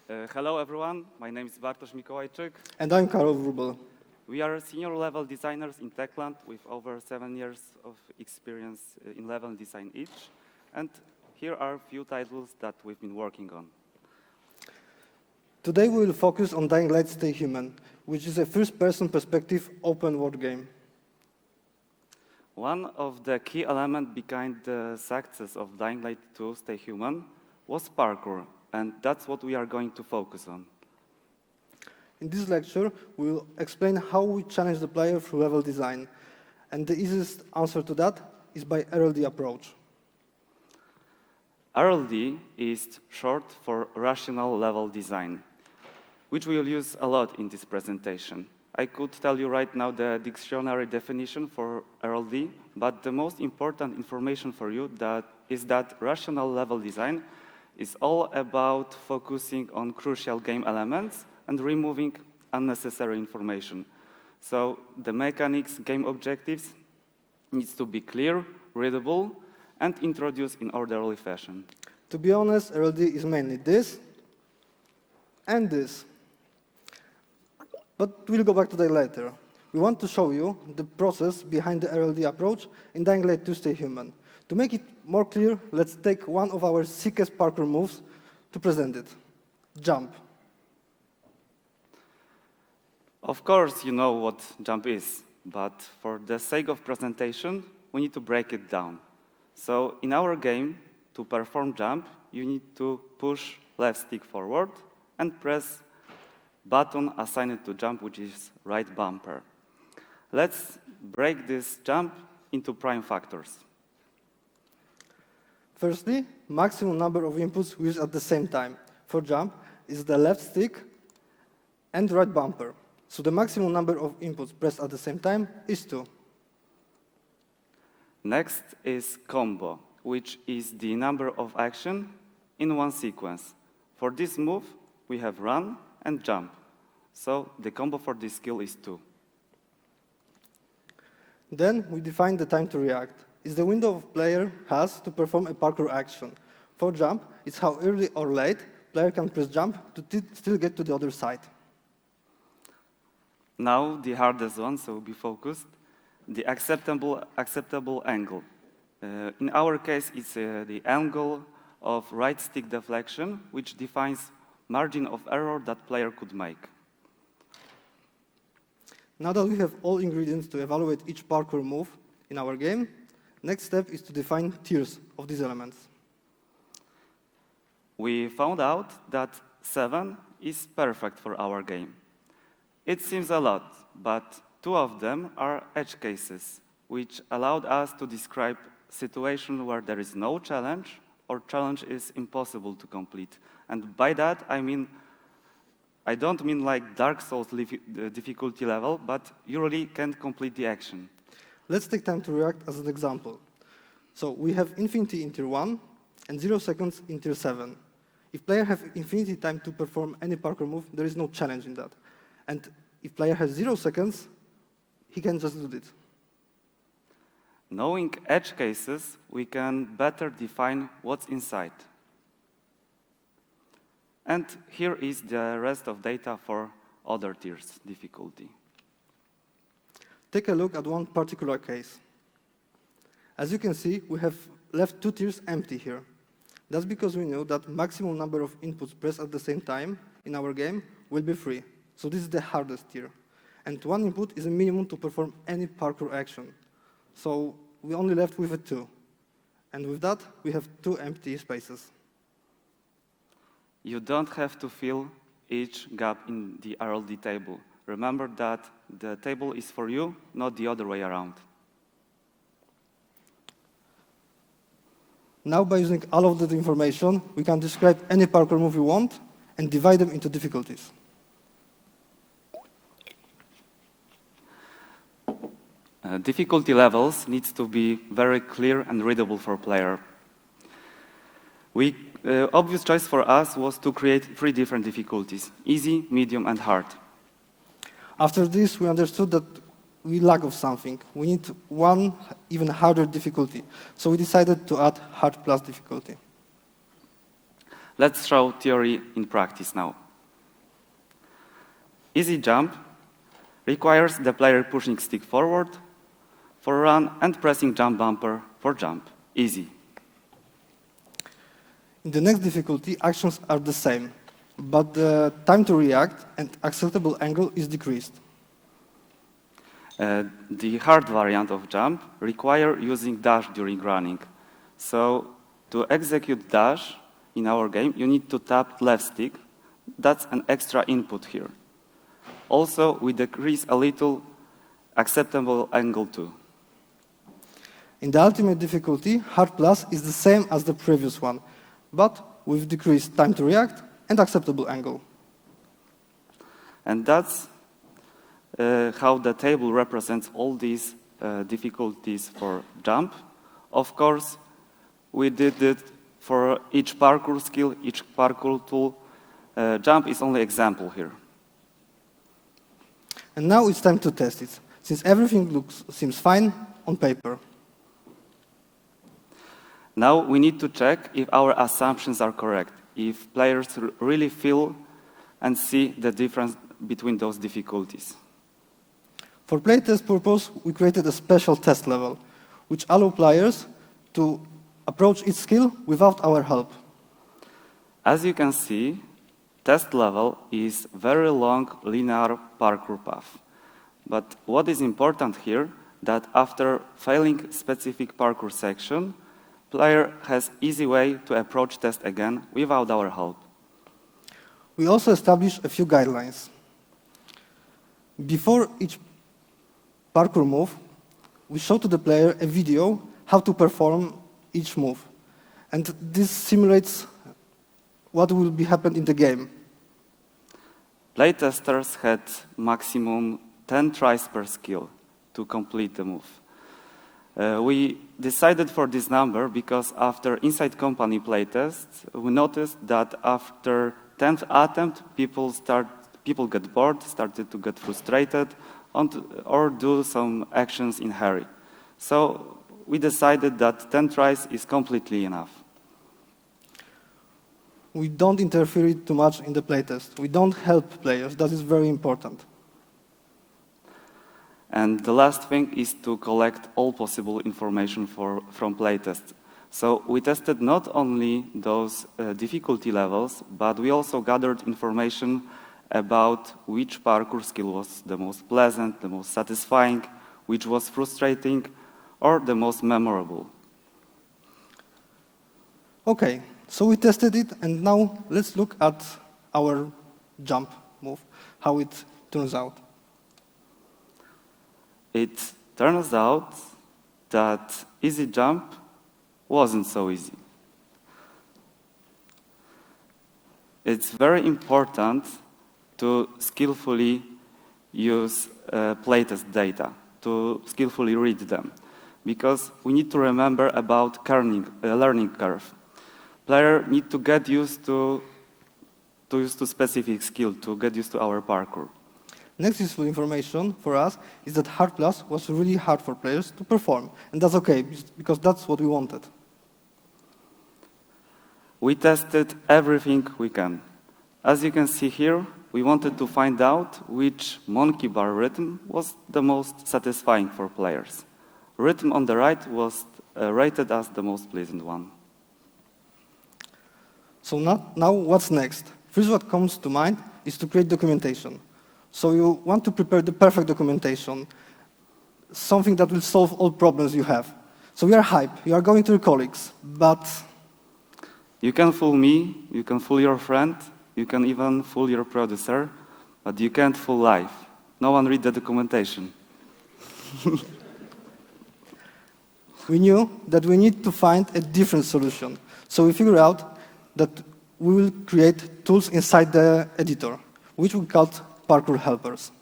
Hello everyone, my name is Bartosz Mikołajczyk. And I'm Karol Wróbel. We are senior level designers in Techland with over 7 years of experience in level design each. And here are a few titles that we've been working on. Today we will focus on Dying Light Stay Human, which is a first-person perspective open-world game. One of the key elements behind the success of Dying Light 2 Stay Human was parkour, and that's what we are going to focus on. In this lecture, we will explain how we challenge the player through level design, and the easiest answer to that is by RLD approach. RLD is short for Rational Level Design, which we will use a lot in this presentation. I could tell you right now the dictionary definition for RLD, but the most important information for you is that Rational Level Design is all about focusing on crucial game elements and removing unnecessary information. So the mechanics, game objectives needs to be clear, readable, and introduced in orderly fashion. To be honest, RLD is mainly this and this. But we'll go back to that later. We want to show you the process behind the RLD approach in Dying Light 2 Stay Human. To make it more clear, let's take one of our sickest parkour moves to present it. Jump. Of course, you know what jump is, but for the sake of presentation, we need to break it down. So in our game, to perform jump, you need to push left stick forward and press button assigned to jump, which is right bumper. Let's break this jump into prime factors. Firstly, maximum number of inputs used at the same time for jump is the left stick and right bumper. So the maximum number of inputs pressed at the same time is 2. Next is combo, which is the number of action in one sequence. For this move, we have run and jump. So the combo for this skill is 2. Then we define the time to react. It's the window of player has to perform a parkour action. For jump, it's how early or late player can press jump to still get to the other side. Now the hardest one, so be focused, the acceptable angle. In our case, it's the angle of right stick deflection, which defines margin of error that player could make. Now that we have all ingredients to evaluate each parkour move in our game, next step is to define tiers of these elements. We found out that 7 is perfect for our game. It seems a lot, but 2 of them are edge cases, which allowed us to describe situation where there is no challenge or challenge is impossible to complete. And by that, I don't mean like Dark Souls difficulty level, but you really can't complete the action. Let's take time to react as an example. So we have infinity in tier 1 and 0 seconds in tier 7. If player have infinity time to perform any parkour move, there is no challenge in that. And if player has 0 seconds, he can just do it. Knowing edge cases, we can better define what's inside. And here is the rest of data for other tiers difficulty. Take a look at one particular case. As you can see, we have left 2 tiers empty here. That's because we know that maximum number of inputs pressed at the same time in our game will be 3. So this is the hardest tier. And 1 input is a minimum to perform any parkour action. So we only left with a 2. And with that, we have 2 empty spaces. You don't have to fill each gap in the RLD table. Remember that the table is for you, not the other way around. Now, by using all of that information, we can describe any parkour move we want and divide them into difficulties. Difficulty levels needs to be very clear and readable for player. Obvious choice for us was to create 3 different difficulties: easy, medium, and hard. After this, we understood that we lack of something. We need one even harder difficulty. So we decided to add hard plus difficulty. Let's show theory in practice now. Easy jump requires the player pushing stick forward for run and pressing jump bumper for jump. Easy. In the next difficulty, actions are the same, but the time to react and acceptable angle is decreased. The hard variant of jump require using dash during running. So to execute dash in our game, you need to tap left stick. That's an extra input here. Also, we decrease a little acceptable angle too. In the ultimate difficulty, Hard Plus is the same as the previous one, but with decreased time to react and acceptable angle. And that's how the table represents all these difficulties for jump. Of course, we did it for each parkour skill, each parkour tool. Jump is only example here. And now it's time to test it, since everything seems fine on paper. Now we need to check if our assumptions are correct, if players really feel and see the difference between those difficulties. For playtest purpose, we created a special test level, which allow players to approach each skill without our help. As you can see, test level is very long linear parkour path. But what is important here, that after failing specific parkour section, player has easy way to approach test again without our help. We also established a few guidelines. Before each parkour move, we show to the player a video how to perform each move. And this simulates what will be happened in the game. Playtesters had maximum 10 tries per skill to complete the move. We decided for this number because after inside company playtests, we noticed that after 10th attempt, people get bored, started to get frustrated, or do some actions in hurry. So we decided that 10 tries is completely enough. We don't interfere too much in the playtest. We don't help players. That is very important. And the last thing is to collect all possible information from playtests. So we tested not only those difficulty levels, but we also gathered information about which parkour skill was the most pleasant, the most satisfying, which was frustrating, or the most memorable. Okay, so we tested it, and now let's look at our jump move, how it turns out. It turns out that easy jump wasn't so easy. It's very important to skillfully use playtest data, to skillfully read them, because we need to remember about learning curve. Player need to get used to specific skill, to get used to our parkour. Next useful information for us is that Hard Plus was really hard for players to perform, and that's okay, because that's what we wanted. We tested everything we can. As you can see here, we wanted to find out which monkey bar rhythm was the most satisfying for players. Rhythm on the right was rated as the most pleasant one. So now what's next? First what comes to mind is to create documentation. So you want to prepare the perfect documentation, something that will solve all problems you have. So we are hype, you are going to your colleagues, but... You can fool me, you can fool your friend, you can even fool your producer, but you can't fool life. No one read the documentation. We knew that we need to find a different solution. So we figured out that we will create tools inside the editor, which we called parkour helpers.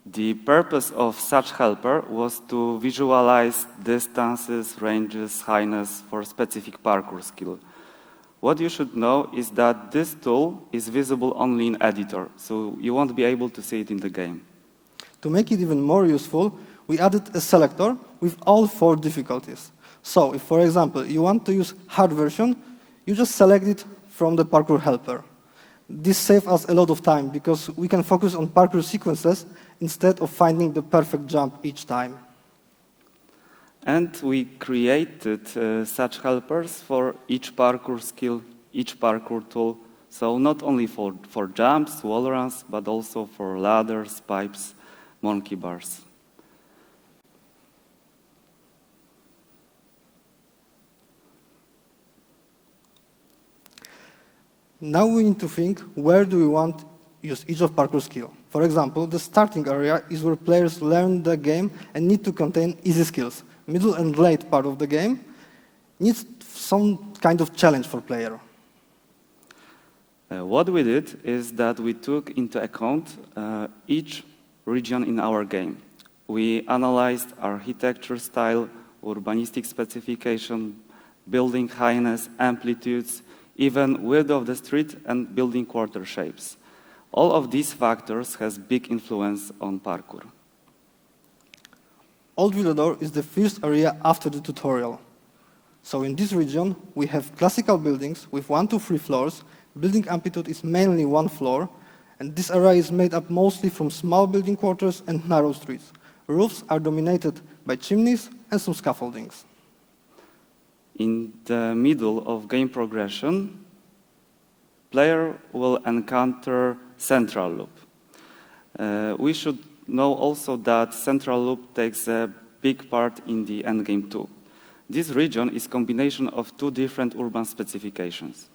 The purpose of such helper was to visualize distances, ranges, highness for specific parkour skill. What you should know is that this tool is visible only in editor, so you won't be able to see it in the game. To make it even more useful, we added a selector with all 4 difficulties. So if, for example, you want to use hard version, You just select it from the parkour helper. This saves us a lot of time because we can focus on parkour sequences instead of finding the perfect jump each time. And we created such helpers for each parkour skill, each parkour tool. So not only for jumps, wall runs, but also for ladders, pipes, monkey bars. Now we need to think, where do we want to use each of parkour skill? For example, the starting area is where players learn the game and need to contain easy skills. Middle and late part of the game needs some kind of challenge for player. What we did is that we took into account each region in our game. We analyzed architecture style, urbanistic specification, building highness, amplitudes, even width of the street and building quarter shapes. All of these factors has big influence on parkour. Old Villador is the first area after the tutorial. So in this region, we have classical buildings with 1 to 3 floors. Building amplitude is mainly 1 floor, and this area is made up mostly from small building quarters and narrow streets. Roofs are dominated by chimneys and some scaffoldings. In the middle of game progression, player will encounter central loop. We should know also that central loop takes a big part in the endgame too. This region is combination of 2 different urban specifications.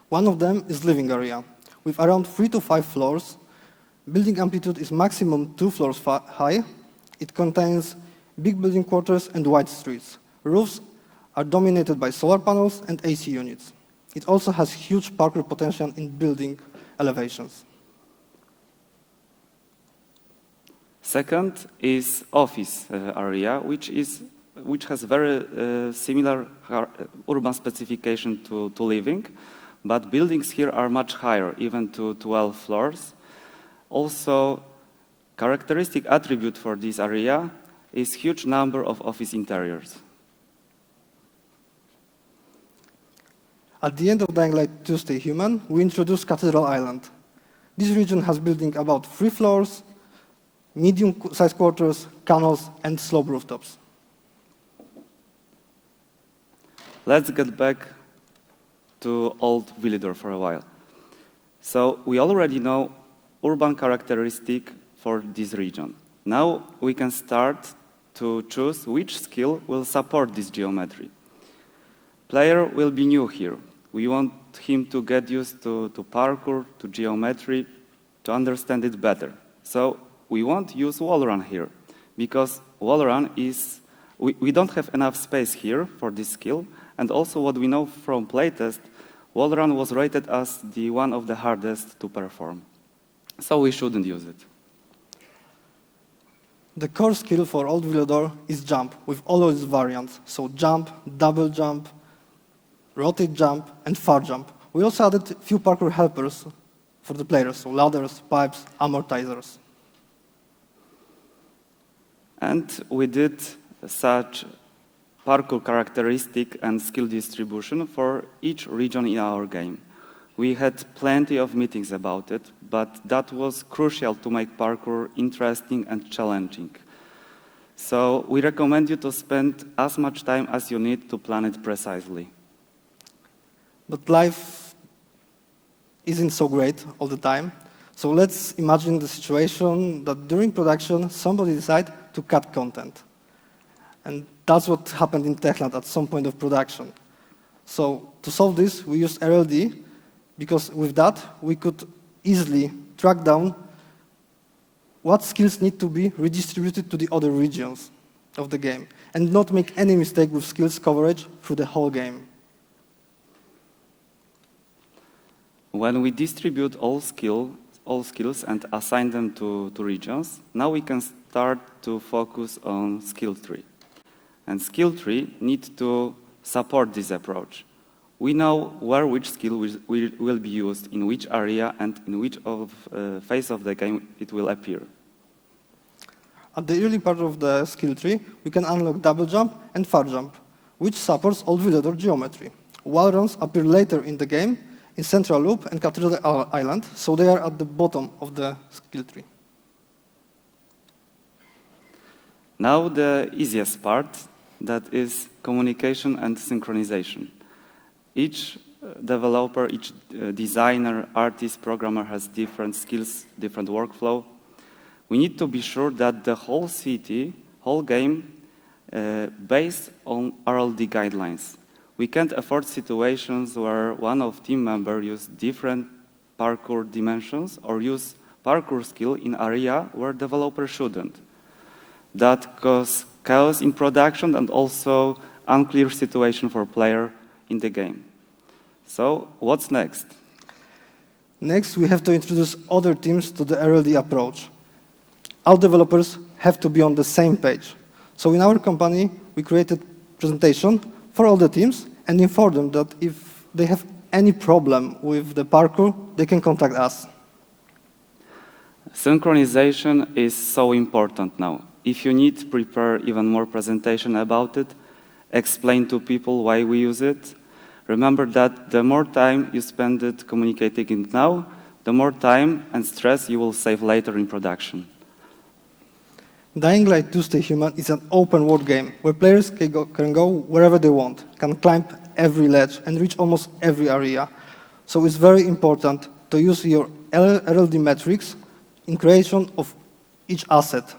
One of them is living area. With around 3 to 5 floors, building amplitude is maximum 2 floors high. It contains big building quarters and wide streets. Roofs are dominated by solar panels and AC units. It also has huge parkour potential in building elevations. Second is office area, which has very similar urban specification to living, but buildings here are much higher, even to 12 floors. Also, characteristic attribute for this area is huge number of office interiors. At the end of Dying Light 2 Stay Human, we introduced Cathedral Island. This region has building about 3 floors, medium-sized quarters, canals, and slope rooftops. Let's get back to Old Villador for a while. So we already know urban characteristic for this region. Now we can start to choose which skill will support this geometry. Player will be new here. We want him to get used to parkour, to geometry, to understand it better. So we won't use wall run here, because wall run is, we don't have enough space here for this skill, and also what we know from playtest, wall run was rated as the one of the hardest to perform. So we shouldn't use it. The core skill for Old Villador is jump, with all of its variants. So jump, double jump, rotate jump, and far jump. We also added a few parkour helpers for the players, so ladders, pipes, amortizers. And we did such parkour characteristic and skill distribution for each region in our game. We had plenty of meetings about it, but that was crucial to make parkour interesting and challenging. So we recommend you to spend as much time as you need to plan it precisely. But life isn't so great all the time. So let's imagine the situation that during production, somebody decided to cut content. And that's what happened in Techland at some point of production. So to solve this, we used RLD, because with that, we could easily track down what skills need to be redistributed to the other regions of the game, and not make any mistake with skills coverage through the whole game. When we distribute all skills and assign them to regions, now we can start to focus on skill tree. And skill tree need to support this approach. We know where which skill will be used, in which area, and in which phase of the game it will appear. At the early part of the skill tree, we can unlock double jump and far jump, which supports Old Villador geometry. Wall runs appear later in the game in Central Loop and Cathedral Island, so they are at the bottom of the skill tree. Now the easiest part, that is communication and synchronization. Each developer, each designer, artist, programmer has different skills, different workflow. We need to be sure that the whole city, whole game, based on RLD guidelines. We can't afford situations where one of team members use different parkour dimensions or use parkour skill in area where developer shouldn't. That causes chaos in production and also unclear situation for player in the game. So what's next? Next, we have to introduce other teams to the RLD approach. All developers have to be on the same page. So in our company, we created a presentation for all the teams and informed them that if they have any problem with the parkour, they can contact us. Synchronization is so important now. If you need to prepare even more presentation about it, explain to people why we use it. Remember that the more time you spend it communicating it now, the more time and stress you will save later in production. Dying Light 2 Stay Human is an open world game where players can go wherever they want, can climb every ledge and reach almost every area. So it's very important to use your RLD metrics in creation of each asset.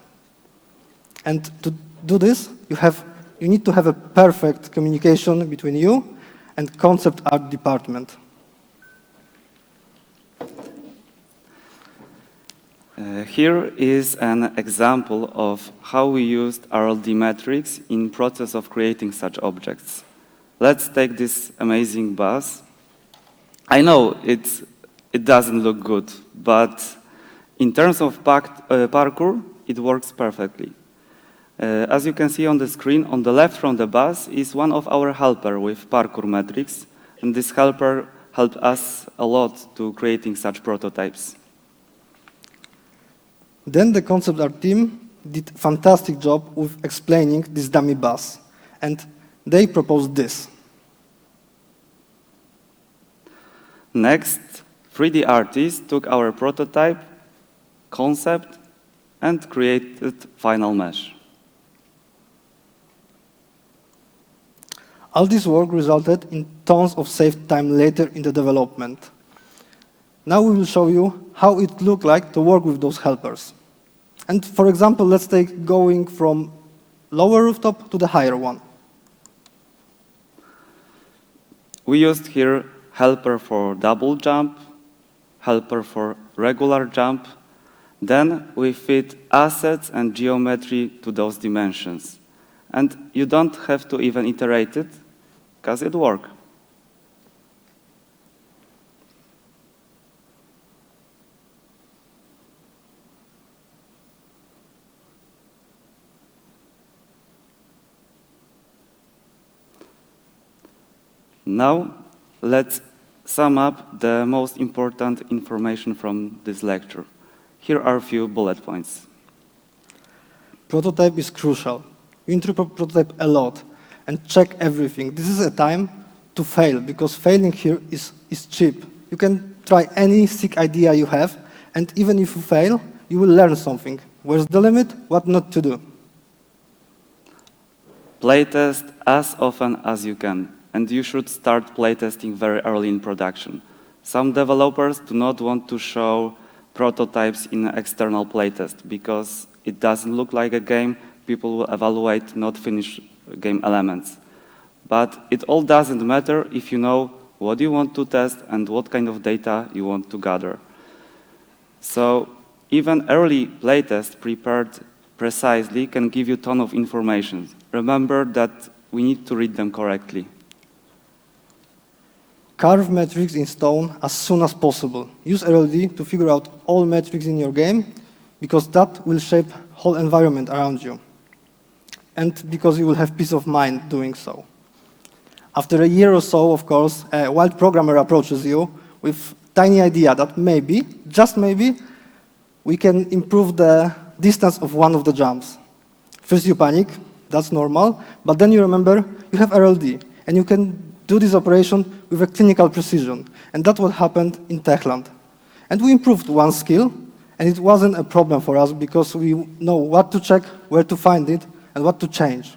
And to do this, you need to have a perfect communication between you and concept art department. Here is an example of how we used RLD metrics in process of creating such objects. Let's take this amazing bus. I know it doesn't look good, but in terms of parkour, it works perfectly. As you can see on the screen, on the left from the bus is one of our helper with parkour metrics, and this helper helped us a lot to creating such prototypes. Then the concept art team did a fantastic job with explaining this dummy bus, and they proposed this. Next, 3D artists took our prototype, concept, and created final mesh. All this work resulted in tons of saved time later in the development. Now we will show you how it looked like to work with those helpers. And for example, let's take going from lower rooftop to the higher one. We used here helper for double jump, helper for regular jump. Then we fit assets and geometry to those dimensions. And you don't have to even iterate it, because it works. Now, let's sum up the most important information from this lecture. Here are a few bullet points. Prototype is crucial. You need to prototype a lot and check everything. This is a time to fail, because failing here is cheap. You can try any sick idea you have, and even if you fail, you will learn something. Where's the limit? What not to do? Playtest as often as you can, and you should start playtesting very early in production. Some developers do not want to show prototypes in external playtest because it doesn't look like a game. People will evaluate not finished game elements. But it all doesn't matter if you know what you want to test and what kind of data you want to gather. So even early playtest prepared precisely can give you a ton of information. Remember that we need to read them correctly. Carve metrics in stone as soon as possible. Use RLD to figure out all metrics in your game, because that will shape whole environment around you. And because you will have peace of mind doing so. After a year or so, of course, a wild programmer approaches you with tiny idea that maybe, just maybe, we can improve the distance of one of the jumps. First you panic, that's normal, but then you remember you have RLD, and you can do this operation with a clinical precision. And that's what happened in Techland. And we improved one skill, and it wasn't a problem for us because we know what to check, where to find it, and what to change.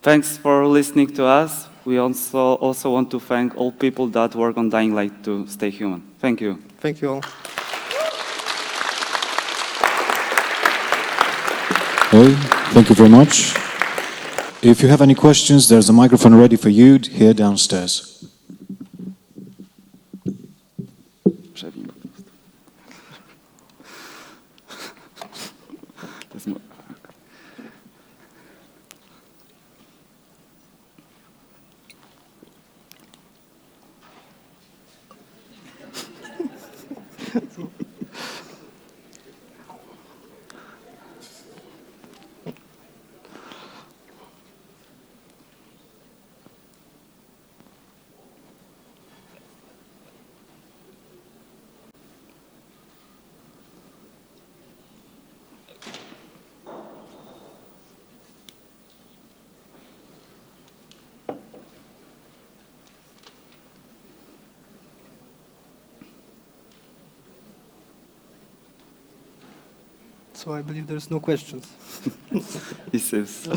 Thanks for listening to us. We also want to thank all people that work on Dying Light to stay human. Thank you. Thank you all. Okay, thank you very much. If you have any questions, there's a microphone ready for you here downstairs. Przewin po prostu. To jest So I believe there's no questions. This is.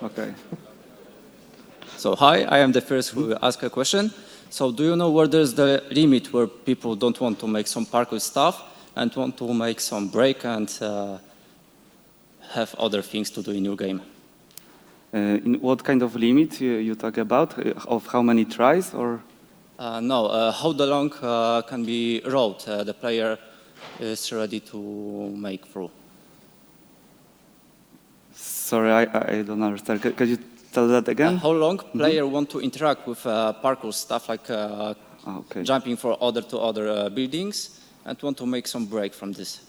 Okay. So hi, I am the first who will ask a question. So do you know where there's the limit where people don't want to make some parkour stuff and want to make some break and have other things to do in your game? In what kind of limit you talk about? Of how many tries or? No, how the long can be road the player is ready to make through? Sorry, I don't understand. Could you tell that again? How long player want to interact with parkour stuff like Okay. jumping from other to other buildings and want to make some break from this?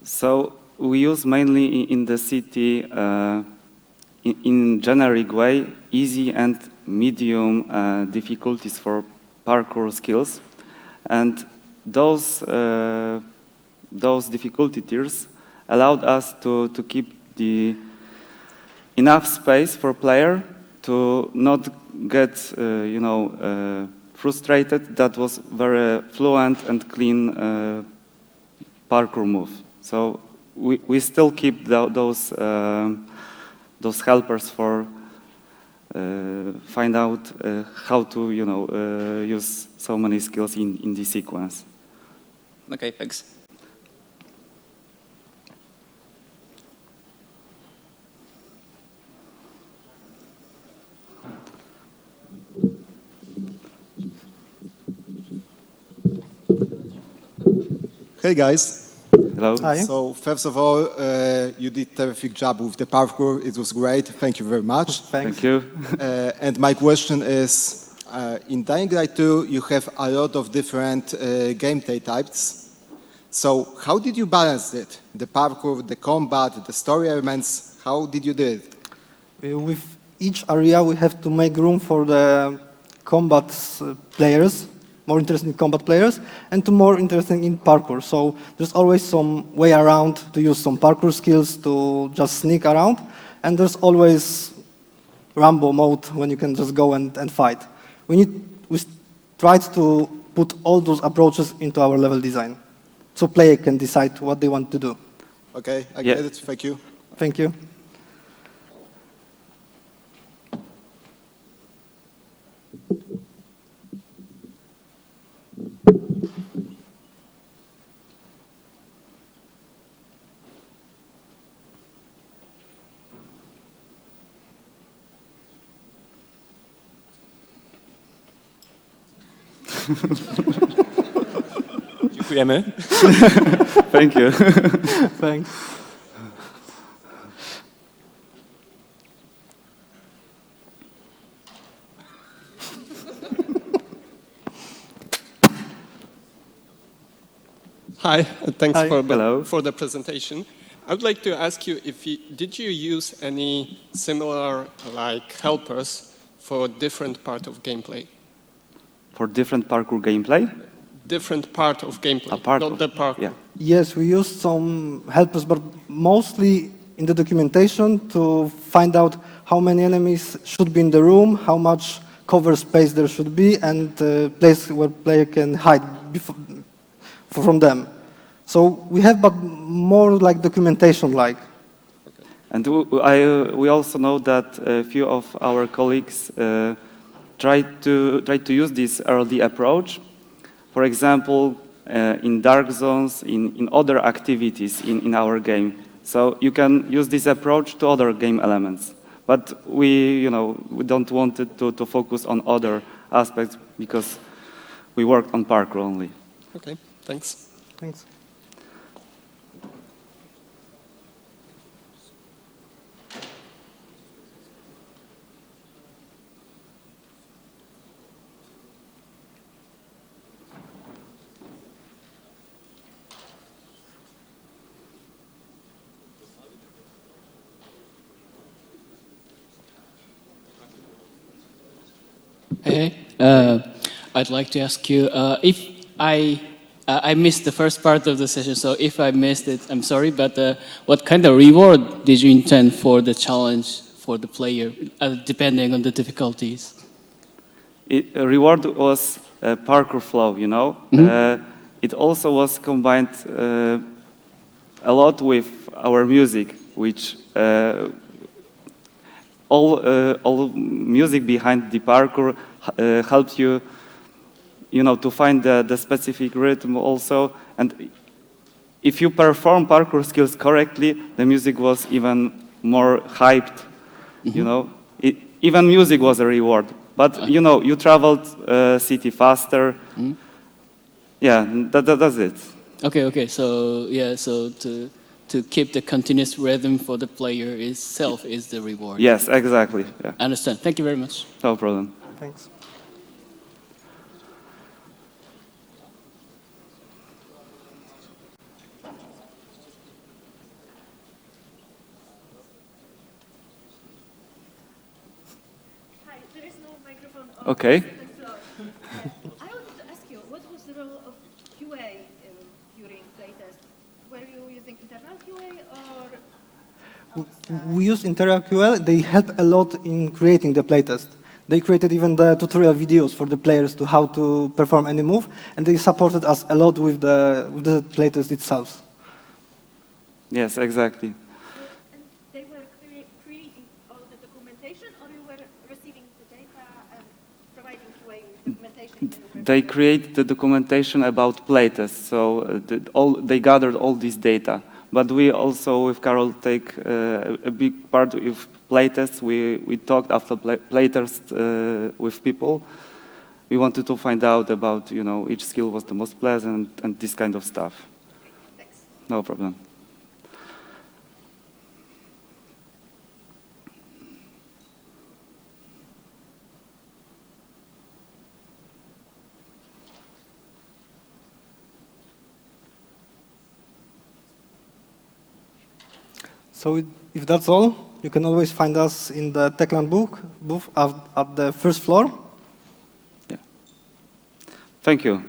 So we use mainly in the city, in generic way, easy and medium difficulties for parkour skills, and those difficulty tiers allowed us to keep the enough space for player to not get frustrated. That was very fluent and clean parkour move. So we still keep those helpers for find out how to use so many skills in the sequence. Okay, thanks. Hey guys. Hello. Hi. So first of all, you did a terrific job with the parkour. It was great. Thank you very much. Thanks. Thank you. And my question is, in Dying Light 2, you have a lot of different gameplay types. So how did you balance it? The parkour, the combat, the story elements, how did you do it? With each area, we have to make room for the combat players, more interested in combat players, and to more interested in parkour. So there's always some way around to use some parkour skills to just sneak around, and there's always Rambo mode when you can just go and fight. We tried to put all those approaches into our level design, so player can decide what they want to do. Okay, I Yeah. get it. Thank you. Thank you. Dziękujemy. Thank you. Thanks. Hi, thanks Hi. Hello. for the presentation. I would like to ask you if did you use any similar like helpers for different part of gameplay? For different parkour gameplay? Different part of gameplay, A part not of- the parkour. Yeah. Yes, we used some helpers, but mostly in the documentation to find out how many enemies should be in the room, how much cover space there should be, and place where player can hide from them. So we have, but more like documentation-like. And we also know that a few of our colleagues tried to use this early approach. For example, in dark zones, in other activities in our game. So you can use this approach to other game elements. But we don't want it to focus on other aspects because we worked on parkour only. Okay, thanks. Thanks. Hey, I'd like to ask you if I missed the first part of the session, so if I missed it, I'm sorry. But what kind of reward did you intend for the challenge for the player, depending on the difficulties? A reward was parkour flow, you know. It also was combined a lot with our music, which all music behind the parkour helps you, to find the specific rhythm also. And if you perform parkour skills correctly, the music was even more hyped. Even music was a reward. But you traveled city faster. Yeah, that's it. Okay. So yeah, so to keep the continuous rhythm for the player itself is the reward. Yes, exactly. Yeah. I understand. Thank you very much. No problem. Thanks. Hi, there is no microphone on Okay. the second floor. I wanted to ask you, what was the role of QA during playtest? Were you using internal QA or outside? We use Interior QL. They help a lot in creating the playtest. They created even the tutorial videos for the players to how to perform any move, and they supported us a lot with the playtest itself. Yes, exactly. And they were creating all the documentation, or you were receiving the data and providing QA with documentation? They create the documentation about playtests, so they gathered all this data. But we also, with Karol, take a big part of playtests. We talked after playtest with people. We wanted to find out about, each skill was the most pleasant and this kind of stuff. Thanks. No problem. So if that's all, you can always find us in the Techland booth at the first floor. Yeah. Thank you.